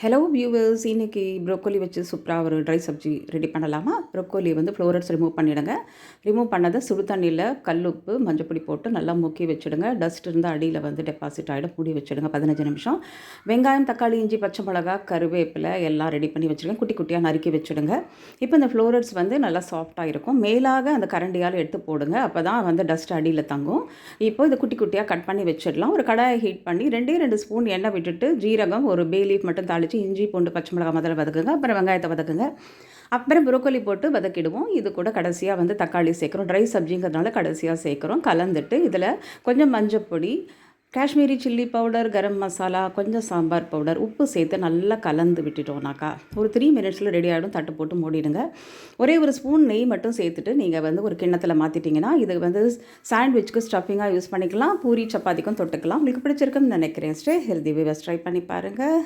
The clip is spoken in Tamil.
ஹலோ வியூவர்ஸ், இன்றைக்கி ப்ரோக்கோலி வச்சு சூப்பராக ஒரு ட்ரை சப்ஜி ரெடி பண்ணலாமா? ப்ரோக்கோலி வந்து ஃப்ளோரட்ஸ் ரிமூவ் பண்ணிவிடுங்க. ரிமூவ் பண்ணதை சுடு தண்ணியில் கல்லுப்பு மஞ்சப்பொடி போட்டு நல்லா முக்கி வச்சுடுங்க. டஸ்ட் இருந்தால் அடியில் வந்து டெபாசிட் ஆகிடும். மூடி வச்சுடுங்க 15 நிமிஷம். வெங்காயம், தக்காளி, இஞ்சி, பச்சை மிளகா, கருவேப்பிலை எல்லாம் ரெடி பண்ணி வச்சுடுங்க. குட்டி குட்டியாக நறுக்கி வச்சுடுங்க. இப்போ இந்த ஃப்ளோரட்ஸ் வந்து நல்லா சாஃப்டாக இருக்கும். மேலாக அந்த கரண்டியால் எடுத்து போடுங்க. அப்போ தான் வந்து டஸ்ட் அடியில் தங்கும். இப்போ இதை குட்டி குட்டியாக கட் பண்ணி வச்சிடலாம். ஒரு கடாயை ஹீட் பண்ணி 2 ஸ்பூன் எண்ணெய் விட்டுட்டு ஜீரகம், ஒரு பே லீஃப் மட்டும் தாளித்து இஞ்சி, பூண்டு, பச்சை மிளகாய் முதல்ல வதக்குங்க. அப்புறம் வெங்காயத்தை வதக்குங்க. அப்புறம் ப்ரோக்கோலி போட்டு வதக்கிடுவோம். இது கூட கடைசியாக வந்து தக்காளி சேர்க்குறோம். ட்ரை சப்ஜிங்கிறதுனால கடைசியாக சேர்க்குறோம். கலந்துட்டு இதில் கொஞ்சம் மஞ்சப்பொடி, காஷ்மீரி சில்லி பவுடர், கரம் மசாலா, கொஞ்சம் சாம்பார் பவுடர், உப்பு சேர்த்து நல்லா கலந்து விட்டுட்டோம்னாக்கா ஒரு 3 மினிட்ஸில் ரெடி ஆகிடும். தட்டு போட்டு மூடிடுங்க. ஒரே ஒரு ஸ்பூன் நெய் மட்டும் சேர்த்துட்டு நீங்கள் வந்து ஒரு கிண்ணத்தில் மாற்றிட்டிங்கன்னா இது வந்து சாண்ட்விச்சுக்கு ஸ்டஃபிங்காக யூஸ் பண்ணிக்கலாம். பூரி சப்பாத்திக்கும் தொட்டுக்கலாம். உங்களுக்கு பிடிச்சிருக்குன்னு நினைக்கிறேன். Stay healthy. ட்ரை பண்ணி பாருங்கள்.